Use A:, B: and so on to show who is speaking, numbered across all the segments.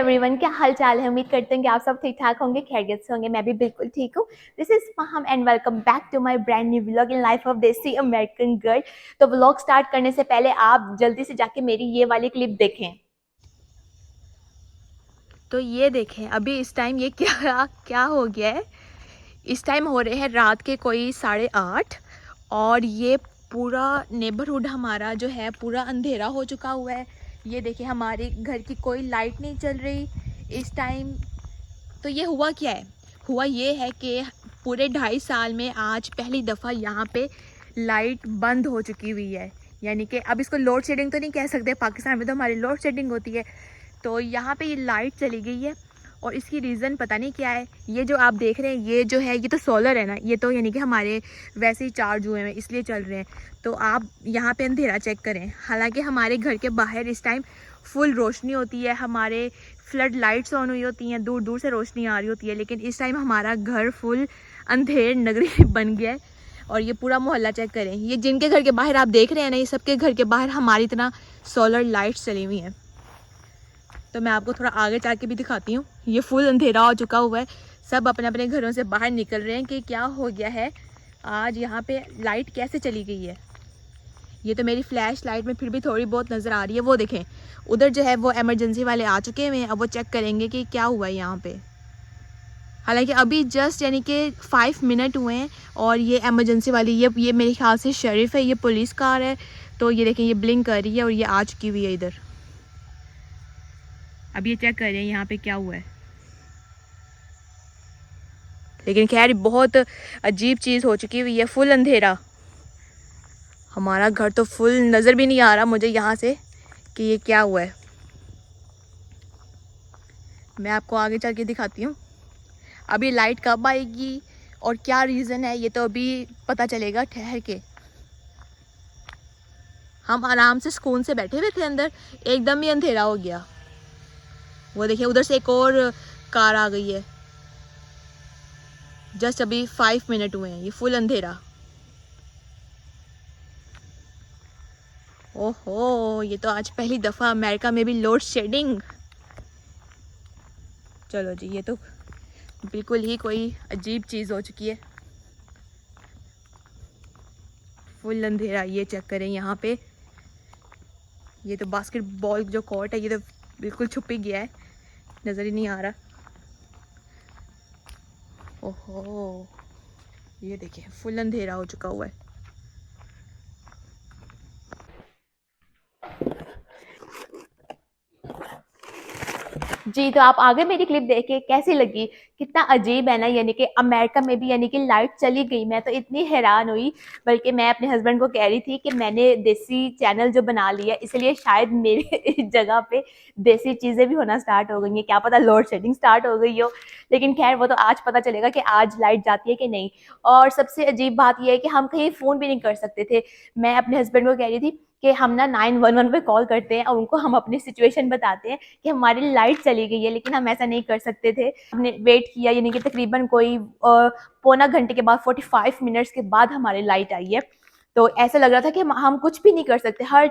A: Everyone, क्या हाल चाल है। उम्मीद करते हैं कि आप सब ठीक ठाक होंगे, खैरियत से होंगे। मैं भी बिल्कुल ठीक हूँ। This is Faham and welcome back to my brand new vlog in life of desi American girl. तो व्लॉग स्टार्ट करने से पहले आप जल्दी से जाके मेरी ये वाली क्लिप देखें। तो ये देखें, अभी इस टाइम ये क्या क्या हो गया है। इस टाइम हो रहे हैं रात के कोई 8:30 और ये पूरा नेबरहुड हमारा जो है पूरा अंधेरा हो चुका हुआ है। ये देखिए, हमारे घर की कोई लाइट नहीं चल रही इस टाइम। तो ये हुआ क्या है, हुआ ये है कि पूरे 2.5 साल में आज पहली दफ़ा यहाँ पे लाइट बंद हो चुकी हुई है। यानी कि अब इसको लोड शेडिंग तो नहीं कह सकते, पाकिस्तान में तो हमारी लोड शेडिंग होती है। तो यहाँ पे ये लाइट चली गई है और इसकी रीज़न पता नहीं क्या है। ये जो आप देख रहे हैं ये जो है ये तो सोलर है ना, ये तो यानी कि हमारे वैसे ही चार्ज हुए हैं इसलिए चल रहे हैं। तो आप यहाँ पे अंधेरा चेक करें, हालांकि हमारे घर के बाहर इस टाइम फुल रोशनी होती है, हमारे फ्लड लाइट्स ऑन हुई होती हैं, दूर दूर से रोशनी आ रही होती है, लेकिन इस टाइम हमारा घर फुल अंधेर नगरी बन गया है। और ये पूरा मोहल्ला चेक करें, ये जिनके घर के बाहर आप देख रहे हैं ना, ये सबके घर के बाहर हमारी तरह सोलर लाइट्स चली हुई हैं। तो मैं आपको थोड़ा आगे चल के भी दिखाती हूँ। ये फुल अंधेरा हो चुका हुआ है, सब अपने अपने घरों से बाहर निकल रहे हैं कि क्या हो गया है, आज यहाँ पे लाइट कैसे चली गई है। ये तो मेरी फ्लैश लाइट में फिर भी थोड़ी बहुत नज़र आ रही है। वो देखें उधर जो है वो इमरजेंसी वाले आ चुके हैं, अब वो चेक करेंगे कि क्या हुआ है यहाँ पे। हालांकि अभी जस्ट यानी कि 5 मिनट हुए हैं और ये इमरजेंसी वाली ये मेरे ख्याल से शरीफ है, ये पुलिस कार है। तो ये देखें, ये ब्लिंक कर रही है और ये आ चुकी हुई है इधर। अब ये चेक कर रहे हैं यहाँ पे क्या हुआ है। लेकिन खैर बहुत अजीब चीज़ हो चुकी हुई है, फुल अंधेरा। हमारा घर तो फुल नज़र भी नहीं आ रहा मुझे यहाँ से कि ये क्या हुआ है। मैं आपको आगे चल के दिखाती हूँ। अभी लाइट कब आएगी और क्या रीज़न है ये तो अभी पता चलेगा ठहर के। हम आराम से सुकून से बैठे हुए थे अंदर, एकदम ही अंधेरा हो गया। वो देखिए उधर से एक और कार आ गई है। जस्ट अभी 5 मिनट हुए हैं, ये फुल अंधेरा। ओहो, ये तो आज पहली दफ़ा अमेरिका में भी लोड शेडिंग। चलो जी, ये तो बिल्कुल ही कोई अजीब चीज़ हो चुकी है, फुल अंधेरा। ये चेक करें यहाँ पे, ये तो बास्केटबॉल जो कोर्ट है ये तो बिल्कुल छुप ही गया है, नज़र ही नहीं आ रहा। ओहो, ये देखिए फुल अंधेरा हो चुका हुआ है। जी, तो आप आगे मेरी क्लिप देख के कैसी लगी, कितना अजीब है ना। यानी कि अमेरिका में भी यानी कि लाइट चली गई। मैं तो इतनी हैरान हुई, बल्कि मैं अपने हस्बैंड को कह रही थी कि मैंने देसी चैनल जो बना लिया इसलिए शायद मेरे इस जगह पे देसी चीज़ें भी होना स्टार्ट हो गई हैं, क्या पता लोड शेडिंग स्टार्ट हो गई हो। लेकिन खैर वो तो आज पता चलेगा कि आज लाइट जाती है कि नहीं। और सबसे अजीब बात यह है कि हम कहीं फ़ोन भी नहीं कर सकते थे। मैं अपने हस्बैंड को कह रही थी कि हम ना 911 पे कॉल करते हैं और उनको हम अपनी सिचुएशन बताते हैं कि हमारी लाइट चली गई है, लेकिन हम ऐसा नहीं कर सकते थे। हमने वेट किया, यानी कि तकरीबन कोई पौना घंटे के बाद 45 मिनट्स के बाद हमारी लाइट आई है। तो ऐसा लग रहा था कि हम कुछ भी नहीं कर सकते, हर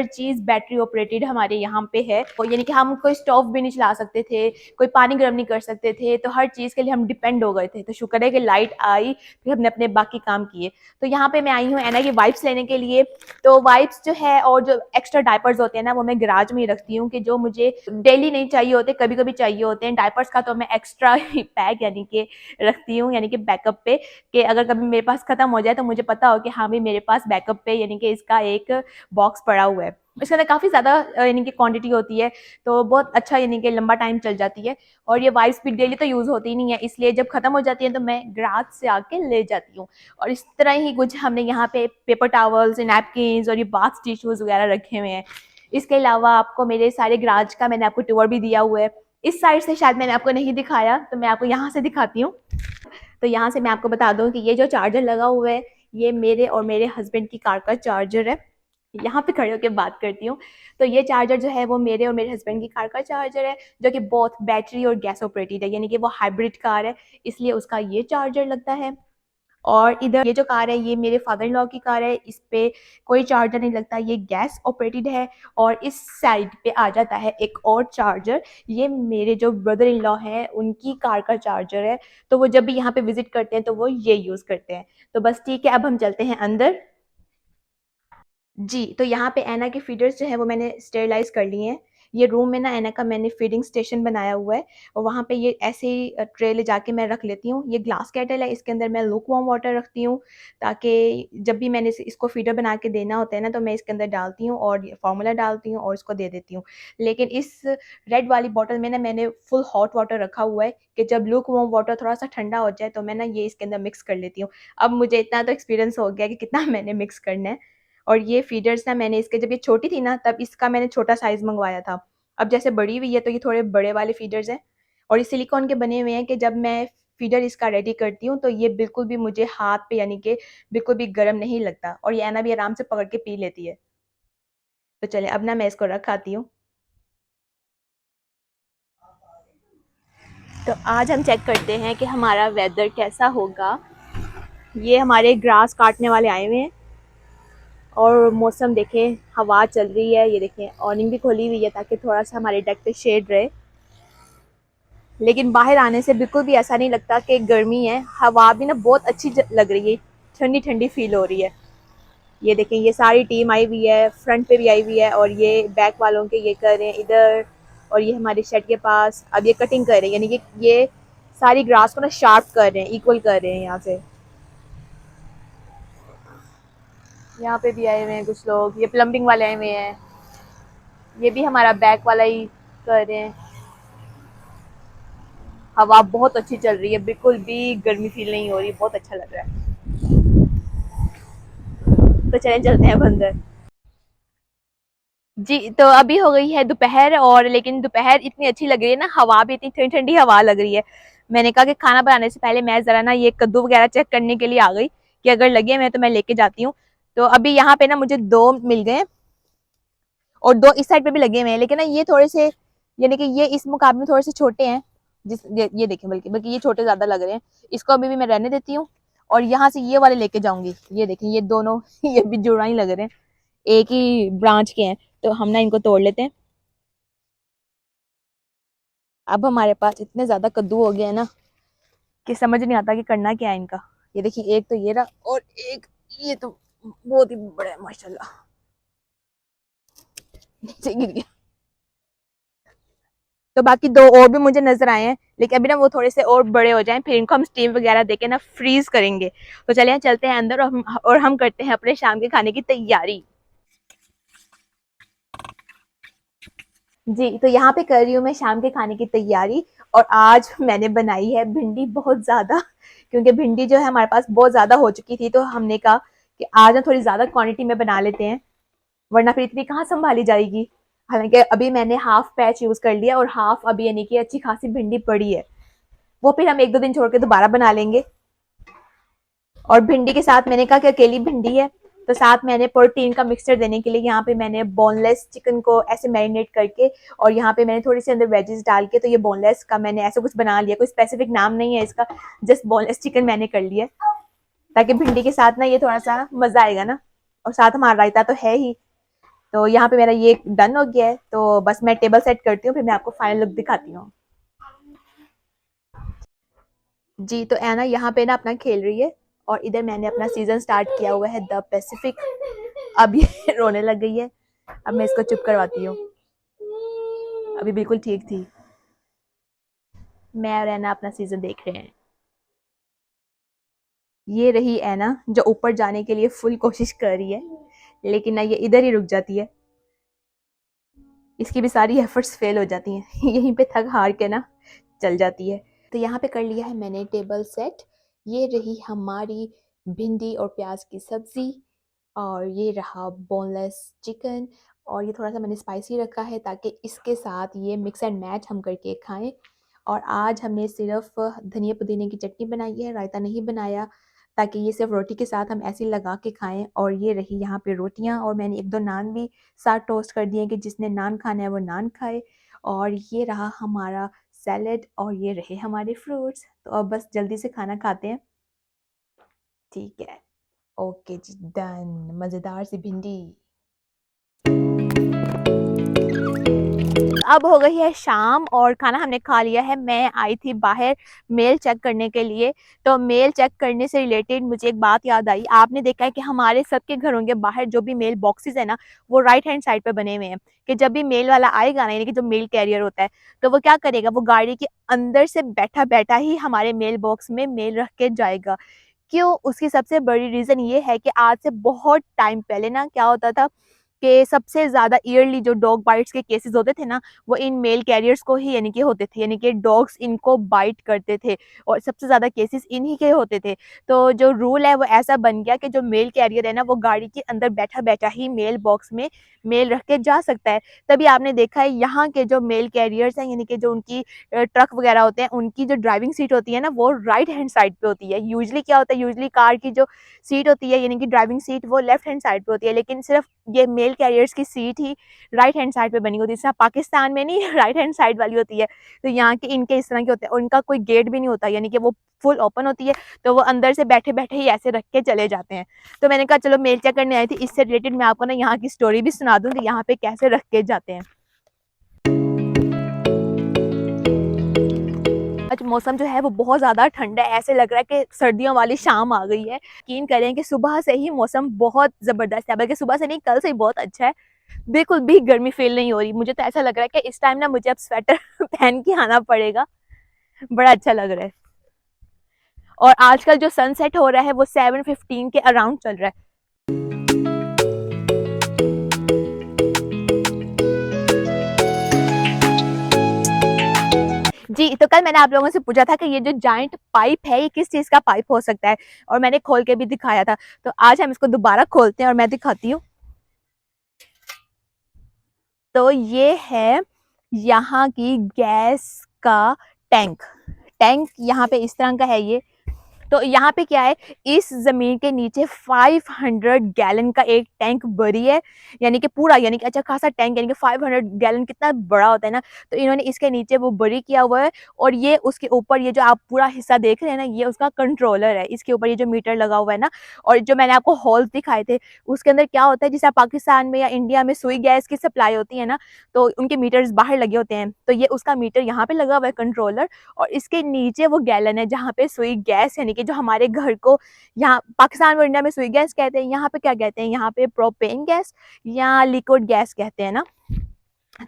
A: चीज़ बैटरी ऑपरेटेड हमारे यहाँ पे है। और यानी कि हम कोई स्टोव भी नहीं चला सकते थे, कोई पानी गर्म नहीं कर सकते थे, तो हर चीज़ के लिए हम डिपेंड हो गए थे। तो शुक्र है कि लाइट आई, फिर हमने अपने बाकी काम किए। तो यहाँ पे मैं आई हूँ एना की वाइप्स लेने के लिए। तो वाइप्स जो है और जो एक्स्ट्रा डायपर्स होते हैं ना, वो मैं गराज में ही रखती हूँ कि जो मुझे डेली नहीं चाहिए होते, कभी कभी चाहिए होते हैं। डायपर्स का तो मैं एक्स्ट्रा ही पैक यानी कि रखती हूँ, यानी कि बैकअप पे, कि अगर कभी मेरे पास खत्म हो जाए तो मुझे पता हो कि हाँ भी मेरे पास बैकअप पे यानी कि इसका एक बॉक्स पड़ा हुआ है। इसके अंदर काफ़ी ज़्यादा यानी कि क्वांटिटी होती है, तो बहुत अच्छा यानी कि लंबा टाइम चल जाती है। और ये वाइप्स भी डेली तो यूज़ होती ही नहीं है, इसलिए जब खत्म हो जाती है तो मैं गराज से आके ले जाती हूँ। और इस तरह ही कुछ हमने यहाँ पे पेपर टावल्स, नैपकिन्स और ये बाथ टिश्यूज़ वगैरह रखे हुए हैं। इसके अलावा आपको मेरे सारे गराज का मैंने आपको टूर भी दिया हुआ है। इस साइड से शायद मैंने आपको नहीं दिखाया, तो मैं आपको यहाँ से दिखाती हूँ। तो यहाँ से मैं आपको बता दूँ कि ये जो चार्जर लगा हुआ है ये मेरे और मेरे हस्बैंड की कार का चार्जर है। यहाँ पे खड़े होकर बात करती हूँ। तो ये चार्जर जो है वो मेरे और मेरे हस्बैंड की कार का चार्जर है, जो कि बोथ बैटरी और गैस ऑपरेटेड है, यानी कि वो हाइब्रिड कार है, इसलिए उसका ये चार्जर लगता है। और इधर ये जो कार है ये मेरे फादर इन लॉ की कार है, इस पे कोई चार्जर नहीं लगता, ये गैस ऑपरेटेड है। और इस साइड पे आ जाता है एक और चार्जर, ये मेरे जो ब्रदर इन लॉ हैं उनकी कार का चार्जर है, तो वो जब भी यहाँ पे विजिट करते हैं तो वो ये यूज़ करते हैं। तो बस ठीक है, अब हम चलते हैं अंदर। जी, तो यहाँ पे ऐना के फीडर्स जो है वो मैंने स्टेरिलाइज़ कर लिए हैं। ये रूम में ना ऐना का मैंने फीडिंग स्टेशन बनाया हुआ है और वहाँ पे ये ऐसे ही ट्रे ले जाके मैं रख लेती हूँ। ये ग्लास केटल है, इसके अंदर मैं लुक वार्म वाटर रखती हूँ ताकि जब भी मैंने इसको फीडर बना के देना होता है ना तो मैं इसके अंदर डालती हूँ और फार्मूला डालती हूँ और इसको दे देती हूँ। लेकिन इस रेड वाली बॉटल में ना मैंने फुल हॉट वाटर रखा हुआ है कि जब लुक वार्म वाटर थोड़ा-सा ठंडा हो जाए तो मैं ना ये इसके अंदर मिक्स कर लेती हूँ। अब मुझे इतना तो एक्सपीरियंस हो गया कि कितना मैंने मिक्स करना है। और ये फीडर्स ना मैंने इसके जब ये छोटी थी ना तब इसका मैंने छोटा साइज़ मँगवाया था। अब जैसे बड़ी हुई है तो ये थोड़े बड़े वाले फीडर्स हैं और ये सिलिकॉन के बने हुए हैं कि जब मैं फीडर इसका रेडी करती हूँ तो ये बिल्कुल भी मुझे हाथ पे यानी कि बिल्कुल भी गरम नहीं लगता और ये ऐना भी आराम से पकड़ के पी लेती है। तो चलें अब ना मैं इसको रख आती हूँ। तो आज हम चेक करते हैं कि हमारा वेदर कैसा होगा। ये हमारे ग्रास काटने वाले आए हुए हैं और मौसम देखें, हवा चल रही है, ये देखें ऑनिंग भी खोली हुई है ताकि थोड़ा सा हमारे डेक पे शेड रहे। लेकिन बाहर आने से बिल्कुल भी ऐसा नहीं लगता कि गर्मी है, हवा भी ना बहुत अच्छी लग रही है, ठंडी ठंडी फील हो रही है। ये देखें ये सारी टीम आई हुई है, फ्रंट पे भी आई हुई है और ये बैक वालों के ये कर रहे हैं इधर, और ये हमारे शेड के पास अब ये कटिंग कर रहे हैं, यानी कि ये सारी ग्रास को ना शार्प कर रहे हैं, इक्वल कर रहे हैं। यहाँ से यहाँ पे भी आए हुए हैं कुछ लोग, ये प्लम्बिंग वाले आए हुए हैं, ये भी हमारा बैक वाला ही कर रहे हैं। हवा बहुत अच्छी चल रही है, बिल्कुल भी गर्मी फील नहीं हो रही, बहुत अच्छा लग रहा है। तो चलें चलते हैं अब अंदर। जी, तो अभी हो गई है दोपहर और लेकिन दोपहर इतनी अच्छी लग रही है ना, हवा भी इतनी ठंडी ठंडी हवा लग रही है। मैंने कहा कि खाना बनाने से पहले मैं ज़रा ना ये कद्दू वगैरह चेक करने के लिए आ गई कि अगर लगे मैं तो मैं लेके जाती हूँ। तो अभी यहाँ पे ना मुझे 2 मिल गए और 2 इस साइड पे भी लगे हुए हैं, लेकिन ना ये थोड़े से यानी कि ये इस मुकाबले में थोड़े से छोटे हैं। ये देखें, बल्कि बल्कि ये छोटे ज़्यादा लग रहे हैं। इसको अभी भी मैं रहने देती हूँ और यहाँ से ये वाले लेके जाऊँगी। ये देखें ये दोनों ये भी जुड़ा ही लग रहे हैं, एक ही ब्रांच के हैं, तो हम ना इनको तोड़ लेते हैं। अब हमारे पास इतने ज़्यादा कद्दू हो गए हैं ना कि समझ नहीं आता कि करना क्या है इनका। ये देखिए एक तो ये रहा और एक ये तो बहुत ही बड़ा है माशाल्लाह, नीचे गिर गया। तो बाकी 2 और भी मुझे नज़र आए हैं, लेकिन अभी ना वो थोड़े से और बड़े हो जाएं फिर इनको हम स्टीम वगैरह देके ना फ्रीज़ करेंगे। तो चलिए चलते हैं अंदर और हम करते हैं अपने शाम के खाने की तैयारी। जी, तो यहाँ पे कर रही हूँ मैं शाम के खाने की तैयारी और आज मैंने बनाई है भिंडी बहुत ज़्यादा, क्योंकि भिंडी जो है हमारे पास बहुत ज़्यादा हो चुकी थी, तो हमने कहा कि आज ना थोड़ी ज़्यादा क्वांटिटी में बना लेते हैं, वरना फिर इतनी कहाँ सँभाली जाएगी। हालाँकि अभी मैंने हाफ पैच यूज़ कर लिया और हाफ अभी यानी कि अच्छी खासी भिंडी पड़ी है, वो फिर हम 1-2 दिन छोड़ के दोबारा बना लेंगे। और भिंडी के साथ मैंने कहा कि अकेली भिंडी है तो साथ मैंने प्रोटीन का मिक्सचर देने के लिए यहाँ पे मैंने बोनलेस चिकन को ऐसे मैरिनेट करके और यहाँ पे मैंने थोड़ी सी अंदर वेजेस डाल के, तो ये बोनलेस का मैंने ऐसा कुछ बना लिया, कोई स्पेसिफिक नाम नहीं है इसका, जस्ट बोनलेस चिकन मैंने कर लिया ताकि भिंडी के साथ ना ये थोड़ा सा मजा आएगा ना, और साथ हमारा रायता तो है ही। तो यहाँ पे मेरा ये डन हो गया है, तो बस मैं टेबल सेट करती हूँ फिर मैं आपको फाइनल लुक दिखाती हूँ। जी, तो ऐना यहाँ पे ना अपना खेल रही है और इधर मैंने अपना सीजन स्टार्ट किया हुआ है द पैसिफिक। अब ये रोने लग गई है, अब मैं इसको चुप करवाती हूँ, अभी बिल्कुल ठीक थी। मैं और ऐना अपना सीजन देख रहे हैं। ये रही ऐना जो ऊपर जाने के लिए फुल कोशिश कर रही है, लेकिन ना ये इधर ही रुक जाती है, इसकी भी सारी एफर्ट्स फेल हो जाती हैं यहीं पे थक हार के ना चल जाती है। तो यहाँ पे कर लिया है मैंने टेबल सेट। ये रही हमारी भिंडी और प्याज की सब्ज़ी और ये रहा बोनलेस चिकन, और ये थोड़ा सा मैंने स्पाइसी रखा है ताकि इसके साथ ये मिक्स एंड मैच हम करके खाएं। और आज हमने सिर्फ धनिया पुदीने की चटनी बनाई है, रायता नहीं बनाया, ताकि ये सिर्फ रोटी के साथ हम ऐसे लगा के खाएं। और ये रही यहाँ पे रोटियां और मैंने 1-2 नान भी साथ टोस्ट कर दिए कि जिसने नान खाना है वो नान खाए। और ये रहा हमारा सैलेड और ये रहे हमारे फ्रूट्स। तो अब बस जल्दी से खाना खाते हैं। ठीक है, ओके जी, डन। मज़ेदार सी भिंडी। अब हो गई है शाम और खाना हमने खा लिया है। मैं आई थी बाहर मेल चेक करने के लिए, तो मेल चेक करने से रिलेटेड मुझे एक बात याद आई। आपने देखा है कि हमारे सबके घरों के बाहर जो भी मेल बॉक्सेस है ना, वो राइट हैंड साइड पे बने हुए हैं, कि जब भी मेल वाला आएगा ना, यानी कि जो मेल कैरियर होता है, तो वो क्या करेगा, वो गाड़ी के अंदर से बैठा-बैठा ही हमारे मेल बॉक्स में मेल रख के जाएगा। क्यों? उसकी सबसे बड़ी रीज़न ये है कि आज से बहुत टाइम पहले ना क्या होता था कि सबसे ज़्यादा ईयरली जो डॉग बाइट्स के केसेज़ होते थे ना, वो इन मेल कैरियर्स को ही यानी कि होते थे, यानी कि डॉग्स इनको बाइट करते थे और सबसे ज़्यादा केसेज़ इन्हीं के होते थे। तो जो रूल है वो ऐसा बन गया कि जो मेल कैरियर है ना, वो गाड़ी के अंदर बैठा-बैठा ही मेल बॉक्स में मेल रख के जा सकता है। तभी आपने देखा है यहाँ के जो मेल कैरियर्स हैं, यानी कि जो उनकी ट्रक वगैरह होते हैं, उनकी जो ड्राइविंग सीट होती है ना, वो राइट हैंड साइड पे होती है। यूजुअली क्या होता है, यूजुअली कार की जो सीट होती है, यानी कि ड्राइविंग सीट, वो लेफ्ट हैंड साइड पे होती है, लेकिन सिर्फ ये मेल कैरियर्स की सीट ही राइट हैंड साइड पे बनी होती है। जैसे पाकिस्तान में नहीं राइट हैंड साइड वाली होती है, तो यहाँ के इनके इस तरह के होते हैं। उनका कोई गेट भी नहीं होता, यानी कि वो फुल ओपन होती है, तो वो अंदर से बैठे-बैठे ही ऐसे रख के चले जाते हैं। तो मैंने कहा चलो मेल चेक करने आई थी, इससे रिलेटेड मैं आपको ना यहाँ की स्टोरी भी सुना दूँ कि यहाँ पे कैसे रख के जाते हैं। आज मौसम जो है वो बहुत ज़्यादा ठंडा है, ऐसे लग रहा है कि सर्दियों वाली शाम आ गई है। यकीन करें कि सुबह से ही मौसम बहुत ज़बरदस्त है, बल्कि सुबह से नहीं, कल से ही बहुत अच्छा है। बिल्कुल भी गर्मी फ़ील नहीं हो रही। मुझे तो ऐसा लग रहा है कि इस टाइम ना मुझे अब स्वेटर पहन के आना पड़ेगा, बड़ा अच्छा लग रहा है। और आजकल जो सनसेट हो रहा है वो 7:15 के अराउंड चल रहा है। जी, तो कल मैंने आप लोगों से पूछा था कि ये जो जायंट पाइप है, ये किस चीज़ का पाइप हो सकता है, और मैंने खोल के भी दिखाया था। तो आज हम इसको दोबारा खोलते हैं और मैं दिखाती हूँ। तो ये है यहाँ की गैस का टैंक। टैंक यहाँ पे इस तरह का है ये। तो यहाँ पे क्या है, इस ज़मीन के नीचे 500 गैलन का एक टैंक भरी है, यानी कि पूरा, यानी कि अच्छा खासा टैंक, यानी कि 500 गैलन कितना बड़ा होता है ना, तो इन्होंने इसके नीचे वो भरी किया हुआ है। और ये उसके ऊपर ये जो आप पूरा हिस्सा देख रहे हैं ना, ये उसका कंट्रोलर है। इसके ऊपर ये जो मीटर लगा हुआ है ना, और जो मैंने आपको होल्स दिखाए थे, उसके अंदर क्या होता है, जैसे पाकिस्तान में या इंडिया में सुई गैस की सप्लाई होती है ना, तो उनके मीटर्स बाहर लगे होते हैं, तो ये उसका मीटर यहाँ पे लगा हुआ है, कंट्रोलर। और इसके नीचे वो गैलन है जहाँ पे सुई गैस, यानी कि जो हमारे घर को यहाँ पाकिस्तान और इंडिया में सुई गैस कहते हैं, यहाँ पे क्या कहते हैं, यहाँ पे प्रोपेन गैस या लिक्विड गैस कहते हैं ना।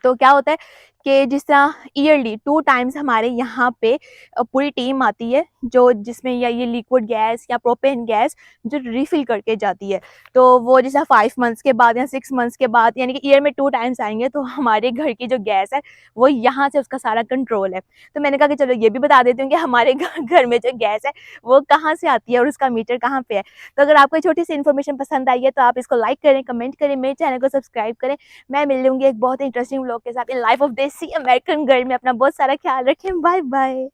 A: तो क्या होता है कि जिस तरह ईयरली 2 टाइम्स हमारे यहाँ पे पूरी टीम आती है, जो जिसमें या ये लिक्विड गैस या प्रोपेन गैस जो रिफ़िल करके जाती है। तो वो जैसे 5 मंथ्स के बाद या 6 मंथ्स के बाद, यानी कि ईयर में 2 टाइम्स आएँगे, तो हमारे घर की जो गैस है, वो यहाँ से उसका सारा कंट्रोल है। तो मैंने कहा कि चलो ये भी बता देती हूँ कि हमारे घर में जो गैस है, वो कहाँ से आती है और उसका मीटर कहाँ पे है। तो अगर आपको ये छोटी-सी इन्फॉर्मेशन पसंद आई है, तो आप इसको लाइक करें, कमेंट करें, मेरे चैनल को सब्सक्राइब करें। मैं मिल लूँगी एक बहुत इंटरेस्टिंग व्लॉग के साथ in life of desi American girl में। अपना बहुत सारा ख्याल रखें। Bye bye.